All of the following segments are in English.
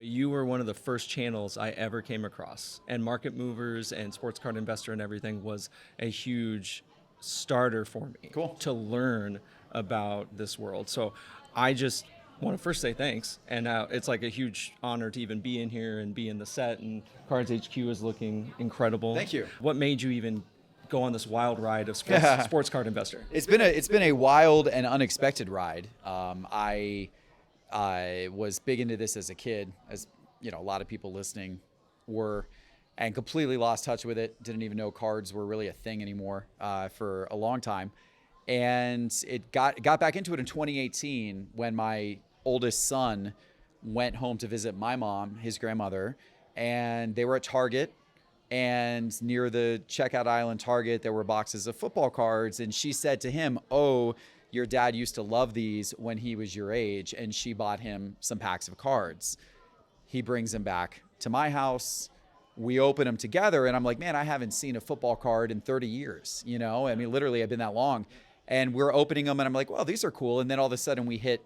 You were one of the first channels I ever came across, and Market Movers and Sports Card Investor and everything was a huge starter for me Cool. to learn about this world. So I just want to first say thanks, and it's like a huge honor to even be in here and be in the set, and Cards HQ is looking incredible. Thank you. What made you even go on this wild ride of sports card investor? It's been a wild and unexpected ride. I was big into this as a kid, as you know, a lot of people listening were, and completely lost touch with it. Didn't even know cards were really a thing anymore for a long time. And it got back into it in 2018 when my oldest son went home to visit my mom, his grandmother, and they were at Target. And near the checkout aisle in Target, there were boxes of football cards. And she said to him, "Oh, your dad used to love these when he was your age." And she bought him some packs of cards. He brings them back to my house. We open them together. And I'm like, man, I haven't seen a football card in 30 years. You know, I mean, literally, I've been that long. And we're opening them. And I'm like, well, these are cool. And then all of a sudden we hit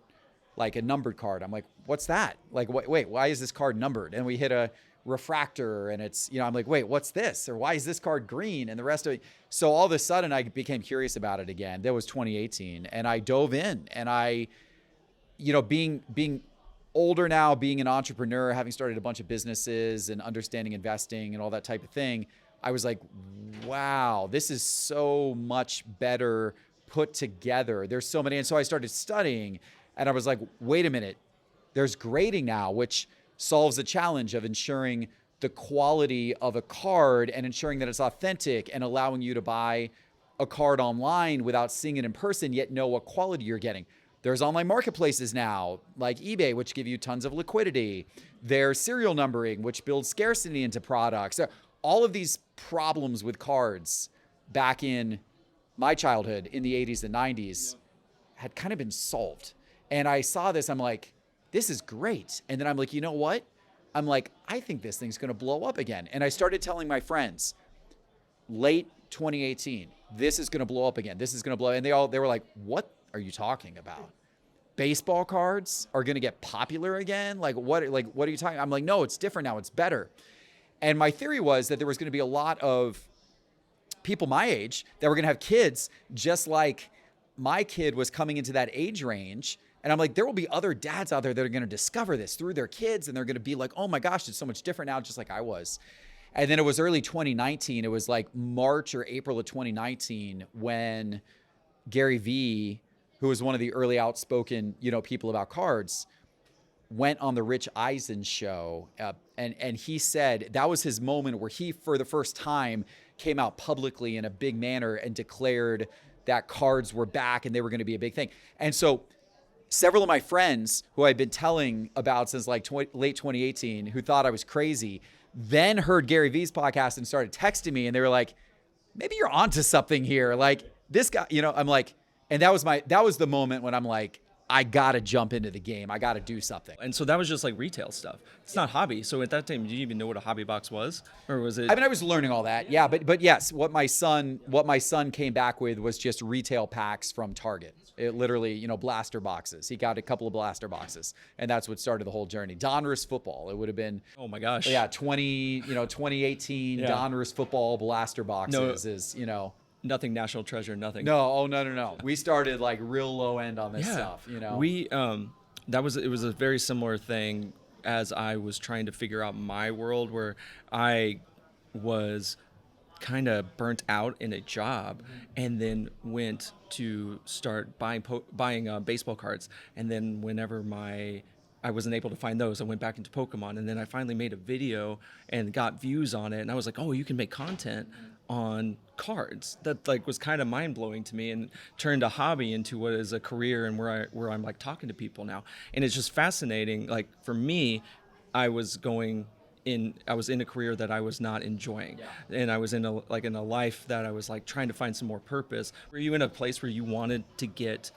like a numbered card. I'm like, what's that? Like, wait, why is this card numbered? And we hit a refractor, and it's, you know, I'm like, wait, what's this? Or why is this card green? And the rest of it. So all of a sudden I became curious about it again. That was 2018. And I dove in, and I, you know, being older now, being an entrepreneur, having started a bunch of businesses and understanding investing and all that type of thing, I was like, wow, this is so much better put together. There's so many. And so I started studying, and I was like, wait a minute, there's grading now, which solves the challenge of ensuring the quality of a card and ensuring that it's authentic and allowing you to buy a card online without seeing it in person, yet know what quality you're getting. There's online marketplaces now, like eBay, which give you tons of liquidity. There's serial numbering, which builds scarcity into products. So all of these problems with cards back in my childhood in the 80s and 90s had kind of been solved. And I saw this, I'm like, this is great. And then I'm like, you know what? I'm like, I think this thing's going to blow up again. And I started telling my friends, late 2018, this is going to blow up again. This is going to blow. And they were like, what are you talking about? Baseball cards are going to get popular again? Like, what are you talking? I'm like, no, it's different now. It's better. And my theory was that there was going to be a lot of people my age that were going to have kids just like my kid was coming into that age range. And I'm like, there will be other dads out there that are going to discover this through their kids. And they're going to be like, oh my gosh, it's so much different now, just like I was. And then it was early 2019. It was like March or April of 2019 when Gary Vee, who was one of the early outspoken, you know, people about cards, went on the Rich Eisen show. And he said that was his moment where he, for the first time, came out publicly in a big manner and declared that cards were back and they were going to be a big thing. And so several of my friends who I'd been telling about since like late 2018, who thought I was crazy, then heard Gary Vee's podcast and started texting me, and they were like, maybe you're onto something here. Like this guy, you know, I'm like, and that was the moment when I'm like, I got to jump into the game. I got to do something. And so that was just like retail stuff. It's not hobby. So at that time, did you even know what a hobby box was? Or was it? I mean, I was learning all that. Yeah. But yes, what my son came back with was just retail packs from Target. It literally, you know, blaster boxes. He got a couple of blaster boxes, and that's what started the whole journey. Donruss football. It would have been, oh my gosh. Yeah. 2018 yeah. Donruss football blaster boxes is, you know. Nothing National Treasure, nothing. No, oh no. We started like real low end on this stuff, you know. It was a very similar thing as I was trying to figure out my world, where I was kind of burnt out in a job, and then went to start buying baseball cards, and then whenever I wasn't able to find those, I went back into Pokemon, and then I finally made a video and got views on it, and I was like, oh, you can make content on cards. That like was kind of mind-blowing to me, and turned a hobby into what is a career, and where I'm like talking to people now. And it's just fascinating. Like for me, I was in a career that I was not enjoying. Yeah. And I was in a life that I was like trying to find some more purpose. Were you in a place where you wanted to get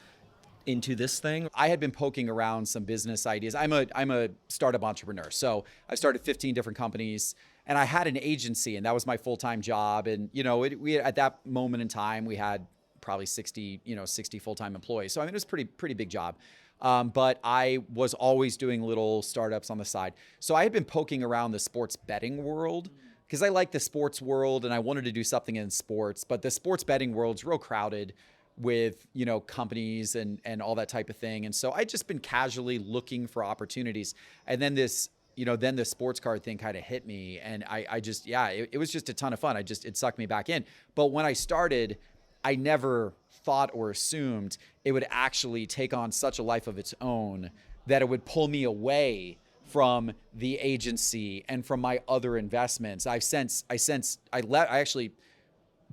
into this thing? I had been poking around some business ideas. I'm a startup entrepreneur. So I started 15 different companies, and I had an agency, and that was my full-time job. And, you know, we at that moment in time, we had probably 60 full-time employees. So I mean, it was a pretty big job. But I was always doing little startups on the side. So I had been poking around the sports betting world because I like the sports world and I wanted to do something in sports, but the sports betting world's real crowded with, companies and all that type of thing. And so I'd just been casually looking for opportunities. And then then the sports card thing kind of hit me. And I just, it was just a ton of fun. It sucked me back in. But when I started, I never thought or assumed it would actually take on such a life of its own that it would pull me away from the agency and from my other investments. I actually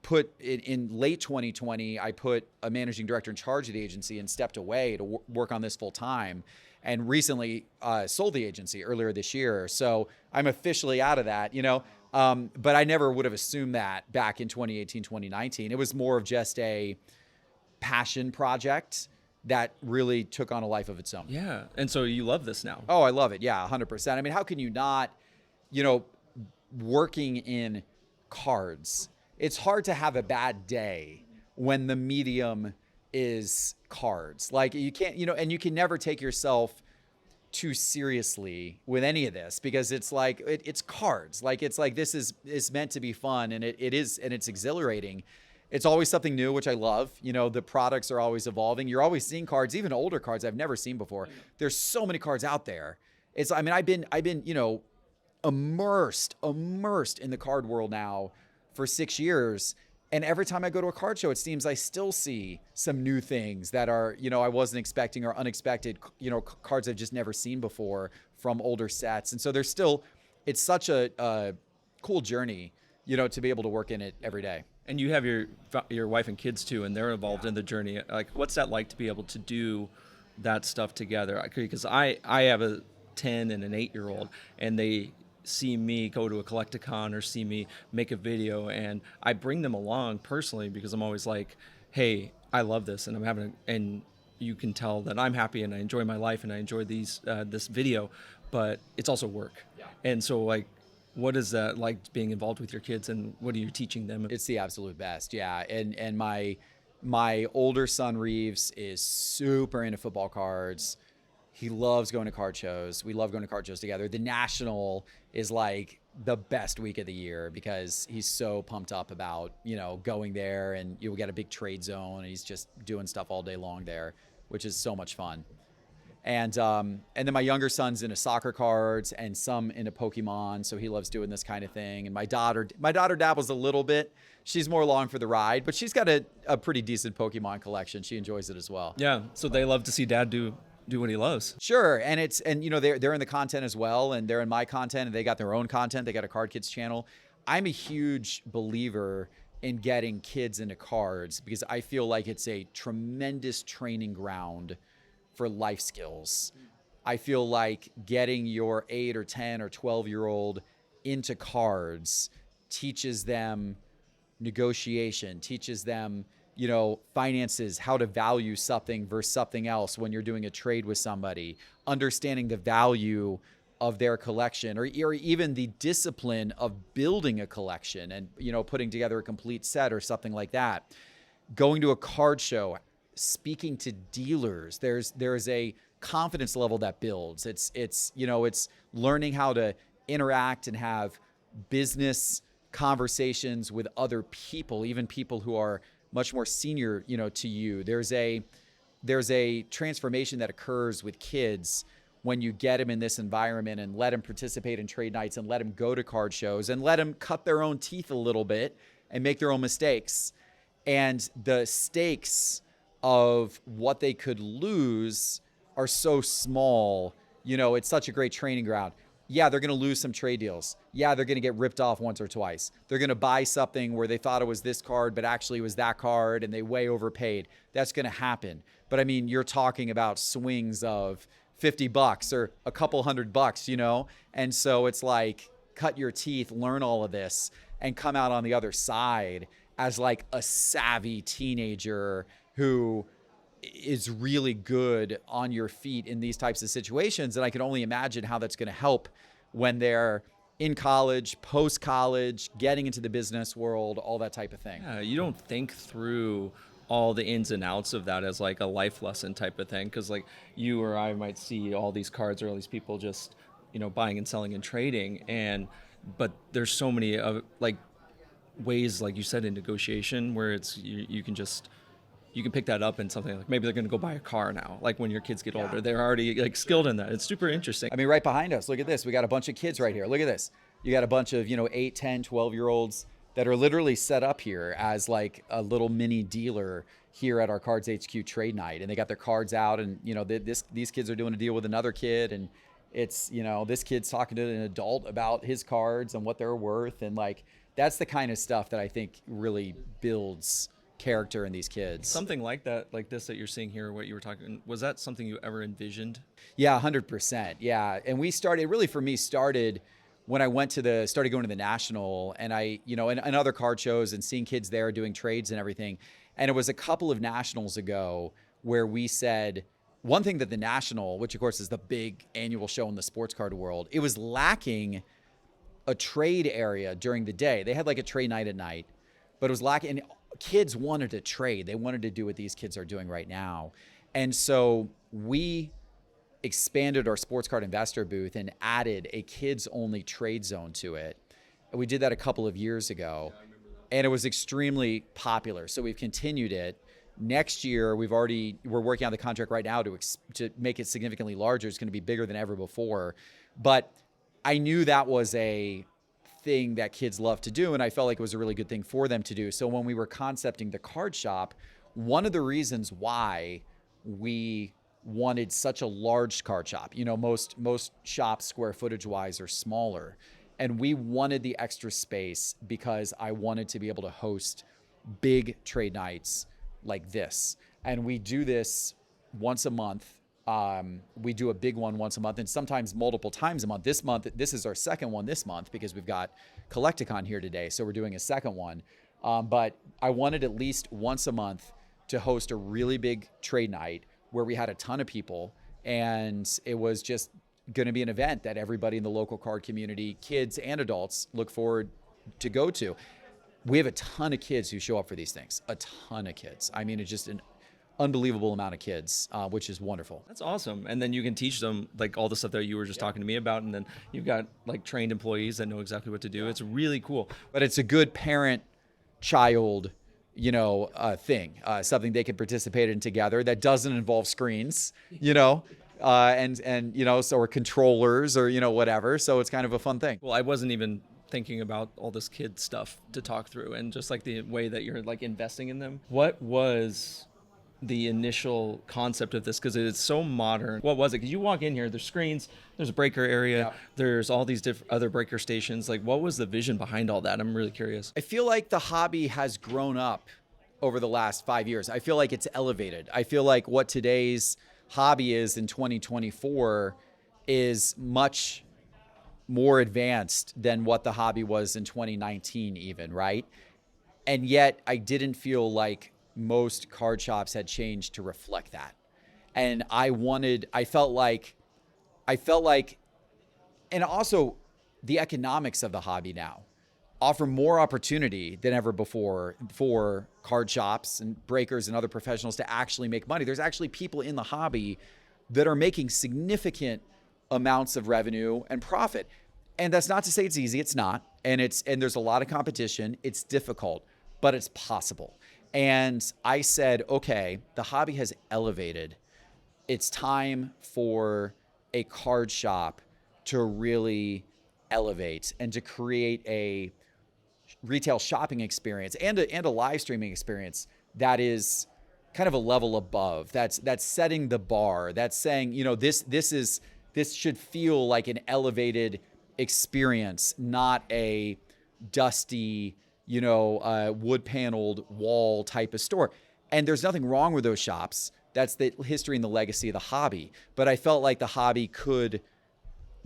put in late 2020, I put a managing director in charge of the agency and stepped away to work on this full time, and recently sold the agency earlier this year. So I'm officially out of that, but I never would have assumed that back in 2018, 2019. It was more of just a passion project that really took on a life of its own. Yeah. And so you love this now. Oh, I love it. Yeah, 100%. I mean, how can you not, working in cards, it's hard to have a bad day when the medium is cards. Like you can't, and you can never take yourself too seriously with any of this because it's like, it's cards. Like, it's like, this is meant to be fun, and it is, and it's exhilarating. It's always something new, which I love. The products are always evolving. You're always seeing cards, even older cards I've never seen before. There's so many cards out there. I've been, immersed in the card world now for 6 years. And every time I go to a card show, it seems I still see some new things that are, I wasn't expecting, or unexpected, cards I've just never seen before from older sets. And so it's such a cool journey, to be able to work in it every day. And you have your wife and kids too, and they're involved in the journey. Like, what's that like to be able to do that stuff together? Because I have a 10 and an 8-year-old, and they see me go to a Collecticon or see me make a video, and I bring them along personally because I'm always like, hey, I love this, and and you can tell that I'm happy and I enjoy my life and I enjoy this video, but it's also work. Yeah. And so, like, what is that like being involved with your kids, and what are you teaching them? It's the absolute best. Yeah. And my older son Reeves is super into football cards. He loves going to card shows. We love going to card shows together. The National is like the best week of the year because he's so pumped up about, going there, and you'll get a big trade zone, and he's just doing stuff all day long there, which is so much fun. And then my younger son's into soccer cards and some into Pokemon, so he loves doing this kind of thing. And my daughter dabbles a little bit. She's more along for the ride, but she's got a pretty decent Pokemon collection. She enjoys it as well. Yeah, so they love to see Dad do what he loves. Sure, and they're in the content as well, and they're in my content, and they got their own content. They got a Card Kids channel. I'm a huge believer in getting kids into cards because I feel like it's a tremendous training ground for life skills. I feel like getting your 8 or 10 or 12-year-old into cards teaches them negotiation, teaches them, finances, how to value something versus something else when you're doing a trade with somebody, understanding the value of their collection, or even the discipline of building a collection and, putting together a complete set or something like that. Going to a card show, speaking to dealers, there's a confidence level that builds. It's learning how to interact and have business conversations with other people, even people who are much more senior, to you. There's a transformation that occurs with kids when you get them in this environment and let them participate in trade nights and let them go to card shows and let them cut their own teeth a little bit and make their own mistakes. And the stakes of what they could lose are so small. It's such a great training ground. Yeah, they're going to lose some trade deals. Yeah, they're going to get ripped off once or twice. They're going to buy something where they thought it was this card, but actually it was that card, and they way overpaid. That's going to happen. But I mean, you're talking about swings of $50 or a couple $100, And so it's like, cut your teeth, learn all of this, and come out on the other side as like a savvy teenager who is really good on your feet in these types of situations. And I can only imagine how that's going to help when they're in college, post-college, getting into the business world, all that type of thing. Yeah, you don't think through all the ins and outs of that as like a life lesson type of thing. Because like you or I might see all these cards or all these people just, buying and selling and trading, but there's so many like ways, like you said, in negotiation where it's you can pick that up in something like maybe they're going to go buy a car now. Like when your kids get older, they're already like skilled in that. It's super interesting. I mean, right behind us, look at this. We got a bunch of kids right here. Look at this. You got a bunch of, 8, 10, 12-year-olds that are literally set up here as like a little mini dealer here at our Cards HQ trade night. And they got their cards out, and, these kids are doing a deal with another kid. And it's, this kid's talking to an adult about his cards and what they're worth. And like, that's the kind of stuff that I think really builds character in these kids. Something like that, like this that you're seeing here, what you were talking, was that something you ever envisioned? Yeah, 100%. Yeah. And we started, really for me, started when I started going to the National, and and other card shows and seeing kids there doing trades and everything. And it was a couple of Nationals ago where we said, one thing that the National, which of course is the big annual show in the sports card world, it was lacking a trade area during the day. They had like a trade night at night, but it was lacking. And kids wanted to trade. They wanted to do what these kids are doing right now. And so we expanded our sports card investor booth and added a kids only trade zone to it. And we did that a couple of years ago, and it was extremely popular. So we've continued it. Next year, we're working on the contract right now to make it significantly larger. It's going to be bigger than ever before. But I knew that was a thing that kids love to do, and I felt like it was a really good thing for them to do. So when we were concepting the card shop, one of the reasons why we wanted such a large card shop, most shops square footage wise are smaller, and we wanted the extra space because I wanted to be able to host big trade nights like this. And we do this once a month. We do a big one once a month, and sometimes multiple times a month. This is our second one this month because we've got Collecticon here today, so we're doing a second one. But I wanted at least once a month to host a really big trade night where we had a ton of people, and it was just going to be an event that everybody in the local card community, kids and adults, look forward to go to. We have a ton of kids who show up for these things, a ton of kids. I mean, it's just an unbelievable amount of kids, which is wonderful. That's awesome. And then you can teach them like all the stuff that you were just talking to me about, and then you've got like trained employees that know exactly what to do. It's really cool. But it's a good parent-child thing, something they can participate in together that doesn't involve screens, so or controllers or, whatever. So it's kind of a fun thing. Well, I wasn't even thinking about all this kid stuff to talk through, and just like the way that you're like investing in them. What was the initial concept of this? Because it's so modern. What was it? Because you walk in here, there's screens, there's a breaker area, there's all these other breaker stations. Like, what was the vision behind all that? I'm really curious. I feel like the hobby has grown up over the last 5 years. I feel like it's elevated. I feel like what today's hobby is in 2024 is much more advanced than what the hobby was in 2019 even, right? And yet I didn't feel like most card shops had changed to reflect that. And I felt like, and also the economics of the hobby now offer more opportunity than ever before for card shops and breakers and other professionals to actually make money. There's actually people in the hobby that are making significant amounts of revenue and profit. And that's not to say it's easy. It's not. And there's a lot of competition. It's difficult, but it's possible. And I said, okay, the hobby has elevated. It's time for a card shop to really elevate and to create a retail shopping experience and a live streaming experience that is kind of a level above. That's setting the bar. That's saying, this should feel like an elevated experience, not a dusty, wood paneled wall type of store. And there's nothing wrong with those shops. That's the history and the legacy of the hobby. But I felt like the hobby could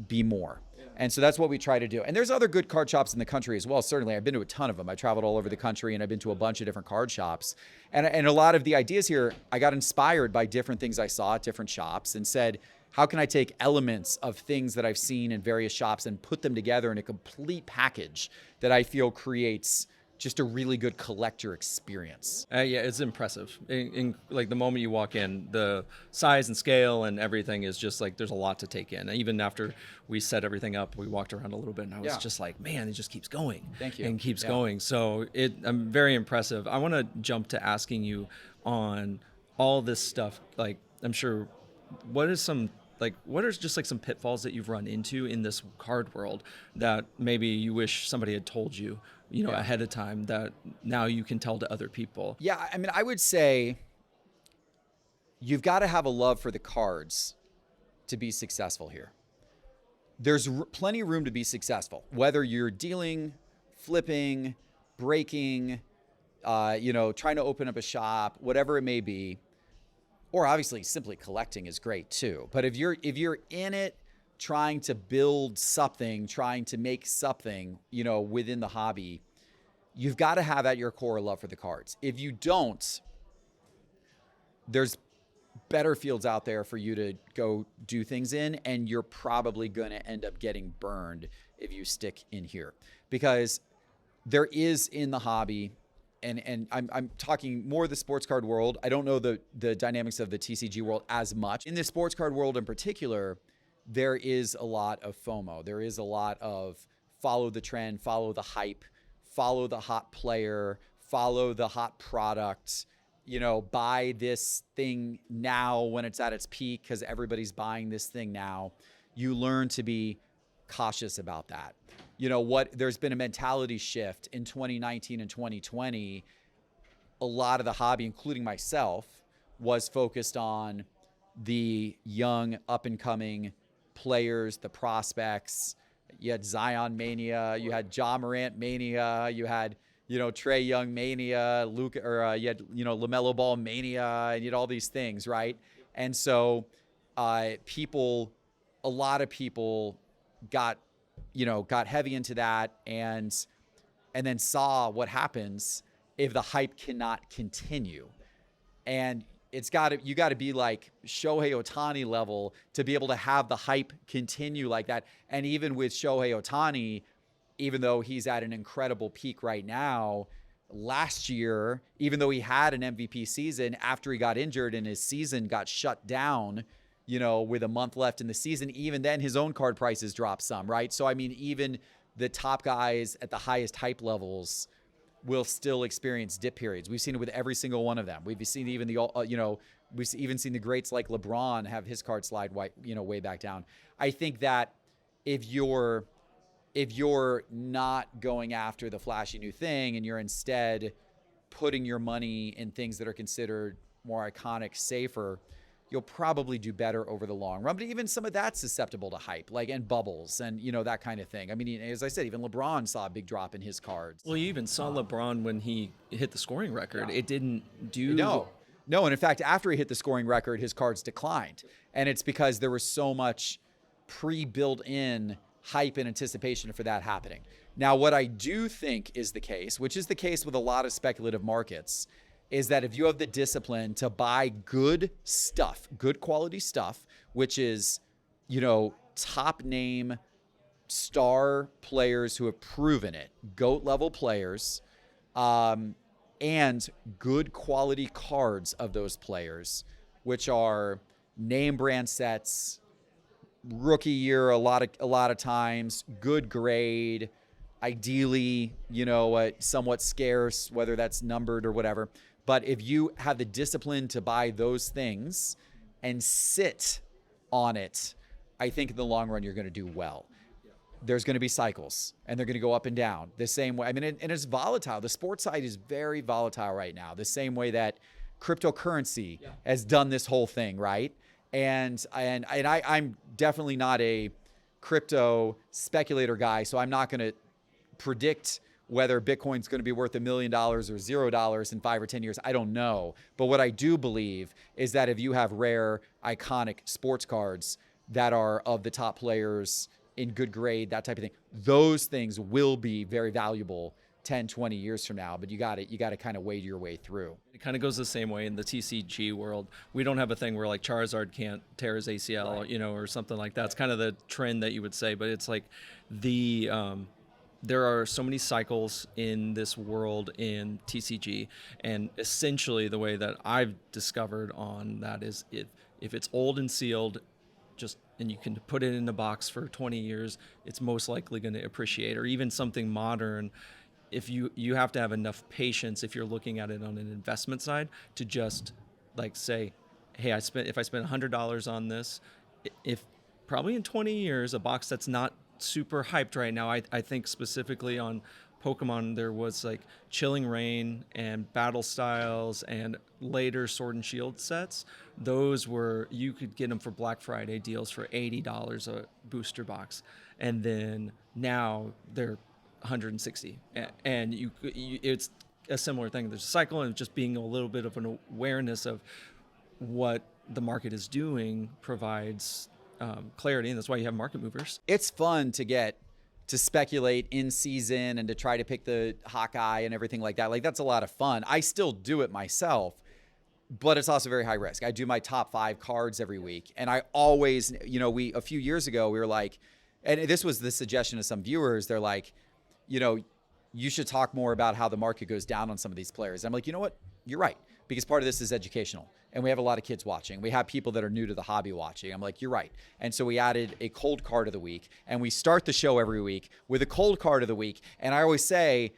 be more. And so that's what we try to do. And there's other good card shops in the country as well. Certainly, I've been to a ton of them. I traveled all over the country, and I've been to a bunch of different card shops. And a lot of the ideas here, I got inspired by different things I saw at different shops and said, how can I take elements of things that I've seen in various shops and put them together in a complete package that I feel creates just a really good collector experience. Yeah, it's impressive. Like the moment you walk in, the size and scale and everything is just like there's a lot to take in. Even after we set everything up, we walked around a little bit, and I was Yeah. just like, man, it just keeps going. Thank you. And keeps Yeah. going. So I'm very impressive. I want to jump to asking you on all this stuff. Like I'm sure, what is some what are just like some pitfalls that you've run into in this card world that maybe you wish somebody had told you, Yeah. ahead of time that now you can tell to other people? Yeah, I mean, I would say you've got to have a love for the cards to be successful here. There's plenty of room to be successful, whether you're dealing, flipping, breaking, trying to open up a shop, whatever it may be, or obviously simply collecting is great too. But if you're in it trying to build something, trying to make something, within the hobby, you've got to have at your core a love for the cards. If you don't, there's better fields out there for you to go do things in, and you're probably going to end up getting burned if you stick in here, because there is in the hobby, and I'm talking more the sports card world. I don't know the dynamics of the TCG world as much. In the sports card world in particular, there is a lot of FOMO. There is a lot of follow the trend, follow the hype, follow the hot player, follow the hot product, buy this thing now when it's at its peak because everybody's buying this thing now. You learn to be cautious about that. There's been a mentality shift in 2019 and 2020. A lot of the hobby, including myself, was focused on the young up and coming players, the prospects. You had Zion mania, you had Ja Morant mania, you had Trae Young mania, Luka, or you had LaMelo Ball mania, and you had all these things, right? And so a lot of people got heavy into that, and then saw what happens if the hype cannot continue. And you got to be like Shohei Ohtani level to be able to have the hype continue like that. And even with Shohei Ohtani, even though he's at an incredible peak right now, last year, even though he had an MVP season, after he got injured and his season got shut down, with a month left in the season, even then his own card prices dropped some, right? So, I mean, even the top guys at the highest hype levels will still experience dip periods. We've seen it with every single one of them. We've seen even we've even seen the greats like LeBron have his card slide way back down. I think that if you're not going after the flashy new thing and you're instead putting your money in things that are considered more iconic, safer, you'll probably do better over the long run. But even some of that's susceptible to hype, and bubbles and, that kind of thing. I mean, as I said, even LeBron saw a big drop in his cards. Well, you even saw LeBron when he hit the scoring record. Yeah. It didn't do... No. And in fact, after he hit the scoring record, his cards declined. And it's because there was so much pre-built in hype and anticipation for that happening. Now, what I do think is the case, which is the case with a lot of speculative markets, is that if you have the discipline to buy good stuff, good quality stuff, which is, top name star players who have proven it, GOAT level players, and good quality cards of those players, which are name brand sets, rookie year a lot of times, good grade, ideally, somewhat scarce, whether that's numbered or whatever. But if you have the discipline to buy those things and sit on it, I think in the long run, you're going to do well. There's going to be cycles, and they're going to go up and down the same way. I mean, and it's volatile. The sports side is very volatile right now, the same way that cryptocurrency has done this whole thing, right? And I'm definitely not a crypto speculator guy, so I'm not going to predict whether Bitcoin's going to be worth $1 million or $0 in 5 or 10 years. I don't know. But what I do believe is that if you have rare, iconic sports cards that are of the top players in good grade, that type of thing, those things will be very valuable 10, 20 years from now, but you got to kind of wade your way through. It kind of goes the same way in the TCG world. We don't have a thing where like Charizard can't tear his ACL, right, or something like that. It's kind of the trend that you would say, but it's like the there are so many cycles in this world in TCG, and essentially the way that I've discovered on that is if it's old and sealed, just and you can put it in a box for 20 years, it's most likely going to appreciate. Or even something modern, if you have to have enough patience if you're looking at it on an investment side to just like say, hey, if I spent $100 on this, if probably in 20 years, a box that's not super hyped right now. I think specifically on Pokemon, there was like Chilling Reign and Battle Styles and later Sword and Shield sets. Those were, you could get them for Black Friday deals for $80 a booster box. And then now they're 160. And it's a similar thing. There's a cycle, and just being a little bit of an awareness of what the market is doing provides clarity, and that's why you have market movers. It's fun to speculate in season and to try to pick the Hawkeye and everything like that. Like, that's a lot of fun. I still do it myself, but it's also very high risk. I do my top 5 cards every week, and I always, a few years ago we were like, and this was the suggestion of some viewers. They're like, you should talk more about how the market goes down on some of these players. I'm like, you know what? You're right, because part of this is educational, and we have a lot of kids watching. We have people that are new to the hobby watching. I'm like, you're right. And so we added a cold card of the week, and we start the show every week with a cold card of the week. And I always say,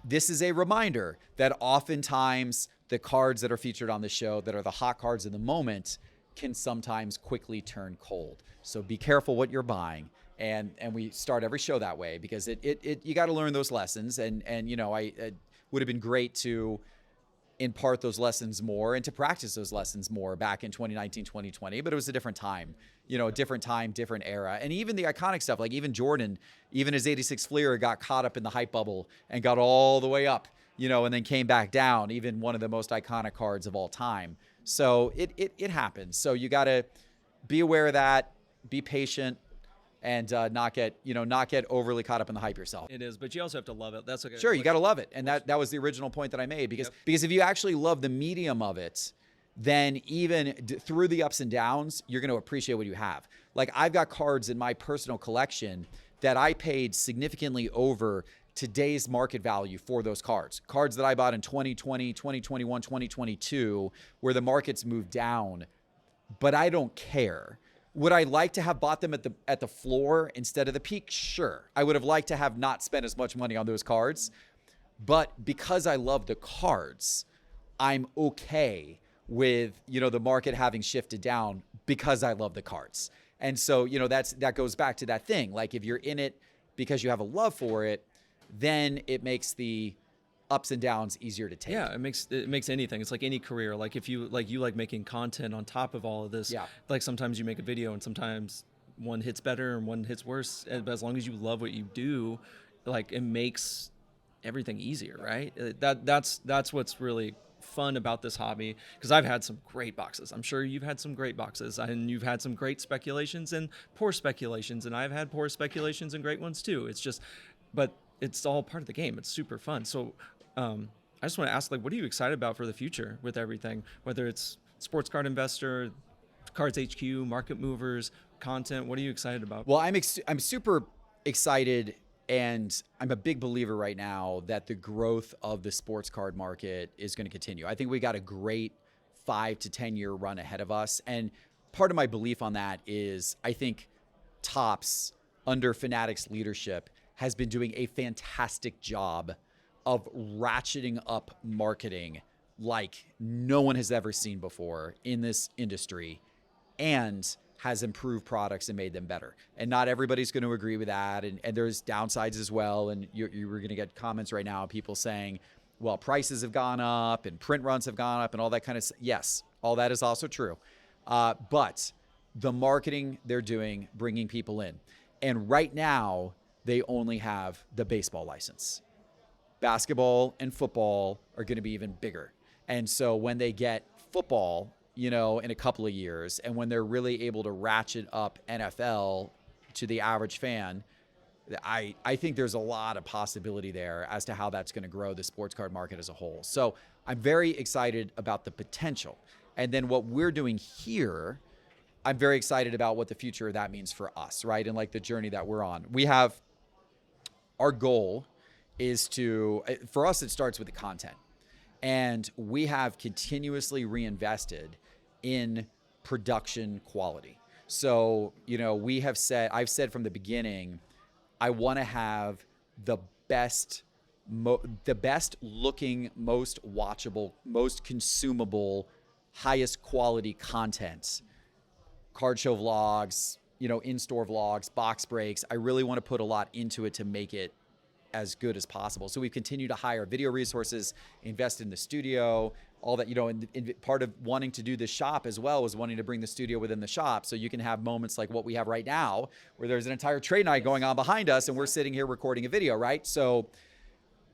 this is a reminder that oftentimes the cards that are featured on the show that are the hot cards of the moment can sometimes quickly turn cold. So be careful what you're buying. And we start every show that way, because you got to learn those lessons. And it would have been great to impart those lessons more and to practice those lessons more back in 2019, 2020, but it was a different time, a different time, different era. And even the iconic stuff, like even Jordan, even his 86 Fleer got caught up in the hype bubble and got all the way up, and then came back down, even one of the most iconic cards of all time. So it happens. So you got to be aware of that, be patient, and not get overly caught up in the hype yourself. It is, but you also have to love it. That's okay. Sure, you got to love it, and that was the original point that I made, because if you actually love the medium of it, then even through the ups and downs, you're going to appreciate what you have. Like, I've got cards in my personal collection that I paid significantly over today's market value for those cards that I bought in 2020, 2021, 2022, where the markets moved down, but I don't care. Would I like to have bought them at the floor instead of the peak? Sure. I would have liked to have not spent as much money on those cards. But because I love the cards, I'm okay with, the market having shifted down because I love the cards. And so, that goes back to that thing. Like, if you're in it because you have a love for it, then it makes the ups and downs easier to take. Yeah, it makes anything. It's like any career. Like, if you like making content on top of all of this. Yeah. Like, sometimes you make a video and sometimes one hits better and one hits worse. But as long as you love what you do, like, it makes everything easier, right? That's what's really fun about this hobby, because I've had some great boxes. I'm sure you've had some great boxes, and you've had some great speculations and poor speculations, and I've had poor speculations and great ones too. But it's all part of the game. It's super fun. So I just want to ask, like, what are you excited about for the future with everything, whether it's Sports Card Investor, Cards HQ, market movers, content? What are you excited about? Well, I'm super excited, and I'm a big believer right now that the growth of the sports card market is going to continue. I think we got a great 5 to 10 year run ahead of us. And part of my belief on that is, I think Topps, under Fanatics leadership, has been doing a fantastic job of ratcheting up marketing like no one has ever seen before in this industry, and has improved products and made them better. And not everybody's going to agree with that. And there's downsides as well. And you were going to get comments right now, people saying, well, prices have gone up and print runs have gone up and all that kind of stuff. Yes, all that is also true. But the marketing they're doing, bringing people in. And right now, they only have the baseball license. Basketball and football are going to be even bigger. And so when they get football, in a couple of years, and when they're really able to ratchet up NFL to the average fan, I think there's a lot of possibility there as to how that's going to grow the sports card market as a whole. So I'm very excited about the potential. And then what we're doing here, I'm very excited about what the future of that means for us, right? And like the journey that we're on. We have our goal is to, for us, it starts with the content. And we have continuously reinvested in production quality. So, I've said from the beginning, I want to have the best looking, most watchable, most consumable, highest quality content, card show vlogs, in-store vlogs, box breaks. I really want to put a lot into it to make it as good as possible. So we've continued to hire video resources, invest in the studio, all that, and part of wanting to do this shop as well was wanting to bring the studio within the shop. So you can have moments like what we have right now, where there's an entire trade night going on behind us and we're sitting here recording a video, right? So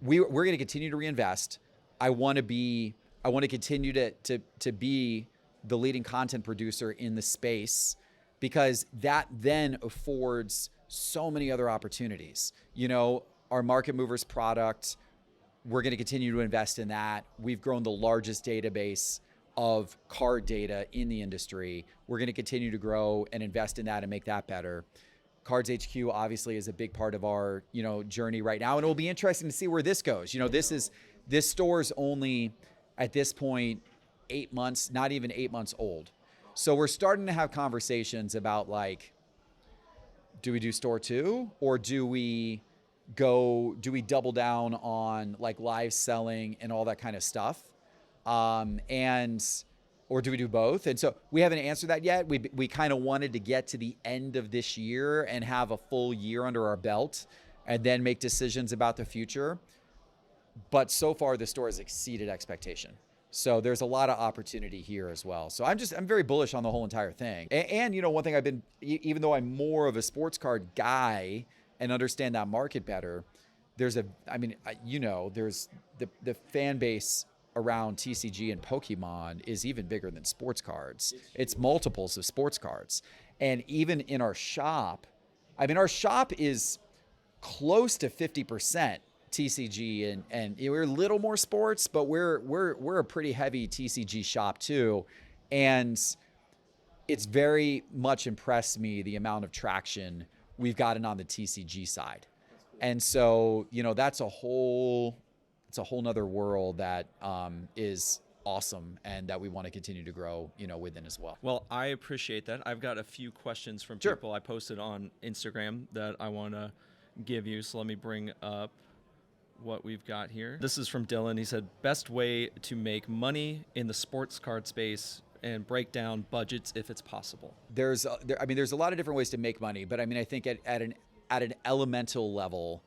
we're going to continue to reinvest. I want to continue to be the leading content producer in the space, because that then affords so many other opportunities. Our Market Movers product, we're going to continue to invest in that. We've grown the largest database of card data in the industry. We're going to continue to grow and invest in that and make that better. Cards HQ obviously is a big part of our, journey right now, and it will be interesting to see where this goes. This store's only at this point 8 months, not even 8 months old. So we're starting to have conversations about, like, do we do store 2, or do we double down on like live selling and all that kind of stuff? Or do we do both? And so we haven't answered that yet. We kind of wanted to get to the end of this year and have a full year under our belt and then make decisions about the future. But so far the store has exceeded expectation. So there's a lot of opportunity here as well. So I'm very bullish on the whole entire thing. And one thing even though I'm more of a sports card guy and understand that market better, there's the fan base around TCG and Pokemon is even bigger than sports cards. It's multiples of sports cards. And even in our shop, our shop is close to 50% TCG, and we're a little more sports, but we're a pretty heavy TCG shop too. And it's very much impressed me the amount of traction we've gotten on the TCG side. And so, that's a whole nother world that is awesome and that we want to continue to grow, within as well. Well, I appreciate that. I've got a few questions from Sure. people I posted on Instagram that I want to give you. So let me bring up what we've got here. This is from Dylan. He said, best way to make money in the sports card space, and break down budgets if it's possible. There's a lot of different ways to make money, but I think at an elemental level,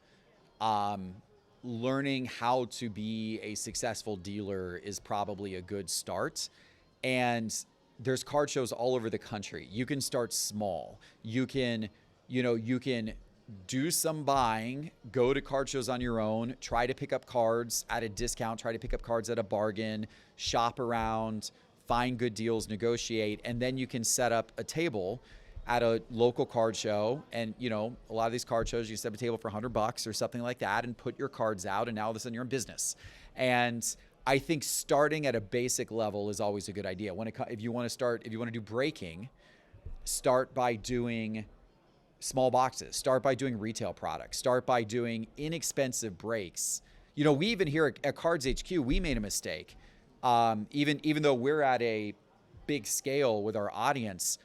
learning how to be a successful dealer is probably a good start. And there's card shows all over the country. You can start small. You can do some buying, go to card shows on your own, try to pick up cards at a discount, try to pick up cards at a bargain, shop around, find good deals, negotiate, and then you can set up a table at a local card show. And, a lot of these card shows, you set up a table for $100 or something like that and put your cards out, and now all of a sudden you're in business. And I think starting at a basic level is always a good idea. If you want to do breaking, start by doing small boxes, start by doing retail products, start by doing inexpensive breaks. We even here at Cards HQ, we made a mistake. Even though we're at a big scale with our audience,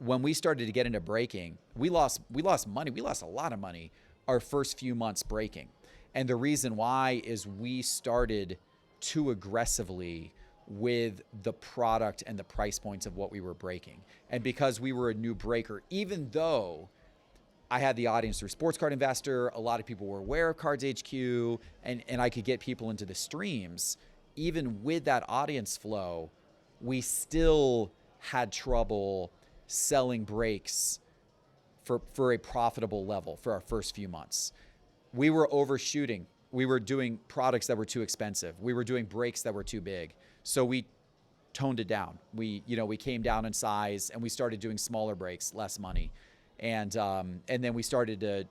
when we started to get into breaking, we lost money. We lost a lot of money our first few months breaking. And the reason why is we started too aggressively with the product and the price points of what we were breaking. And because we were a new breaker, even though I had the audience through Sports Card Investor, a lot of people were aware of Cards HQ, and I could get people into the streams, even with that audience flow, we still had trouble selling breaks for a profitable level for our first few months. We were overshooting. We were doing products that were too expensive. We were doing breaks that were too big. So we toned it down. We came down in size, and we started doing smaller breaks, less money. And then we started to,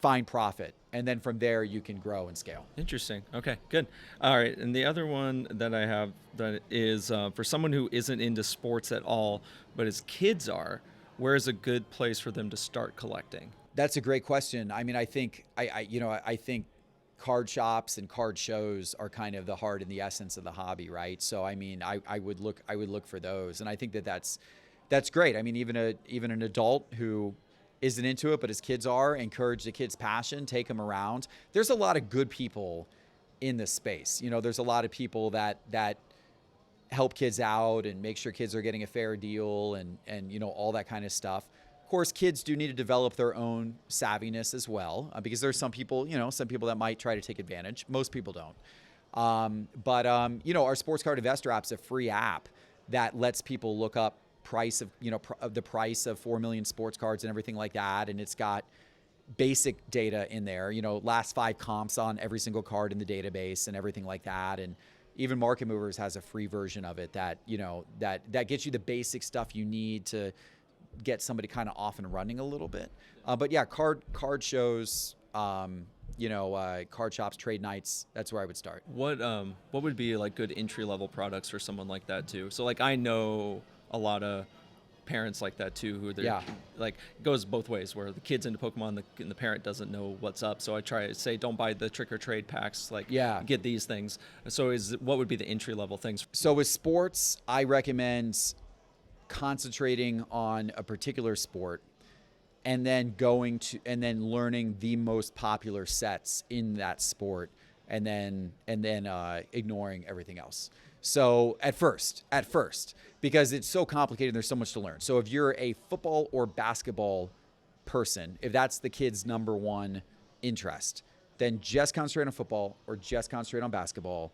find profit. And then from there, you can grow and scale. Interesting. Okay, good. All right. And the other one that I have that is for someone who isn't into sports at all, but his kids are, where is a good place for them to start collecting? That's a great question. I mean, I think I think card shops and card shows are kind of the heart and the essence of the hobby, right? So I mean, I would look for those, and I think that's great. I mean, even an adult who isn't into it, but his kids are, encourage the kid's passion, take them around. There's a lot of good people in this space. You know, there's a lot of people that help kids out and make sure kids are getting a fair deal and you know, all that kind of stuff. Of course, kids do need to develop their own savviness as well, because there's some people that might try to take advantage. Most people don't. But you know, our Sports Card Investor app's a free app that lets people look up the price of 4 million sports cards and everything like that. And it's got basic data in there, you know, last 5 comps on every single card in the database and everything like that. And even Market Movers has a free version of it that, you know, that gets you the basic stuff you need to get somebody kind of off and running a little bit. But yeah, card shows, card shops, trade nights, that's where I would start. What would be like good entry level products for someone like that too? So like I know a lot of parents like that too, who they're like, it goes both ways, where the kid's into Pokemon and the parent doesn't know what's up. So I try to say, don't buy the trick or trade packs, like get these things. So what would be the entry level things? So with sports, I recommend concentrating on a particular sport and then learning the most popular sets in that sport and then ignoring everything else. So at first, because it's so complicated, there's so much to learn. So if you're a football or basketball person, if that's the kid's number one interest, then just concentrate on football or just concentrate on basketball.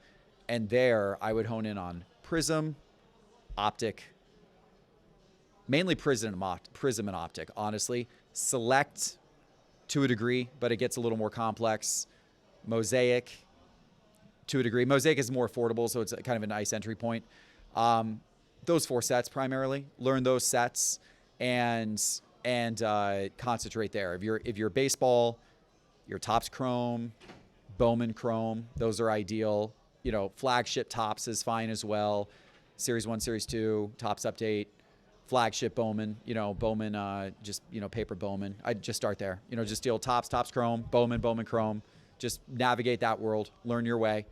And there I would hone in on Prism, Optic, mainly Prism and Optic, honestly. Select to a degree, but it gets a little more complex. Mosaic to a degree. Mosaic is more affordable, so it's kind of a nice entry point. Those 4 sets primarily. Learn those sets and concentrate there. If you're baseball, your Topps Chrome, Bowman Chrome, those are ideal. You know, flagship Topps is fine as well. Series 1, Series 2, Topps Update, flagship Bowman, paper Bowman. I'd just start there. You know, just deal Topps Chrome, Bowman Chrome. Just navigate that world, learn your way,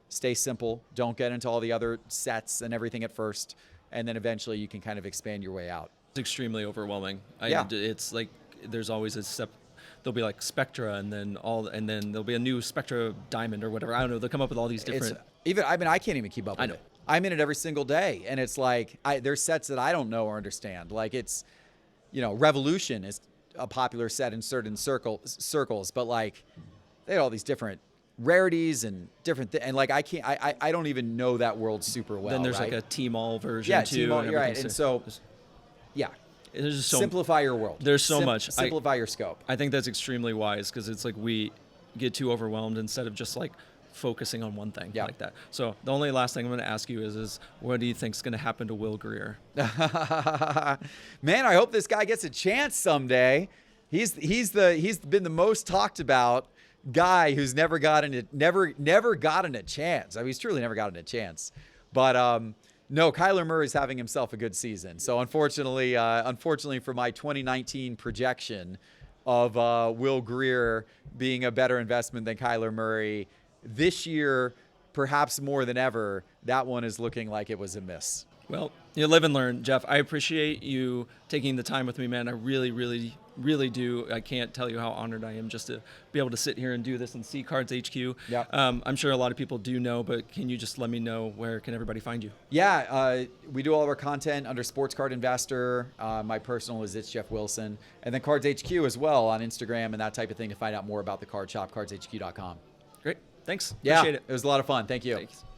stay simple. Don't get into all the other sets and everything at first. And then eventually you can kind of expand your way out. It's extremely overwhelming. It's like there's always a step. There'll be like Spectra and then there'll be a new Spectra Diamond or whatever. I don't know. They'll come up with all these different. I can't even keep up with it. I'm in it every single day. And it's like, there's sets that I don't know or understand. Like it's, you know, Revolution is a popular set in certain circles, but like, they had all these different rarities and different things, and like I don't even know that world super well. Then there's right? like a T-Mall version too. T-Mall, you're right. And so, there's just simplify your world. There's so much. Simplify your scope. I think that's extremely wise because it's like we get too overwhelmed instead of just like focusing on one thing like that. So the only last thing I'm going to ask you is what do you think is going to happen to Will Greer? Man, I hope this guy gets a chance someday. He's been the most talked about guy who's never gotten a chance. I mean, he's truly never gotten a chance. But no, Kyler Murray's having himself a good season. So unfortunately for my 2019 projection of Will Greer being a better investment than Kyler Murray this year, perhaps more than ever, that one is looking like it was a miss. Well, you live and learn, Jeff. I appreciate you taking the time with me, man. I really, really, really do. I can't tell you how honored I am just to be able to sit here and do this and see Cards HQ. Yeah. I'm sure a lot of people do know, but can you just let me know where can everybody find you? Yeah, we do all of our content under Sports Card Investor. My personal is It's Jeff Wilson. And then Cards HQ as well on Instagram and that type of thing to find out more about the card shop, cardshq.com. Great. Thanks. Yeah, Appreciate it. It was a lot of fun. Thank you. Thanks.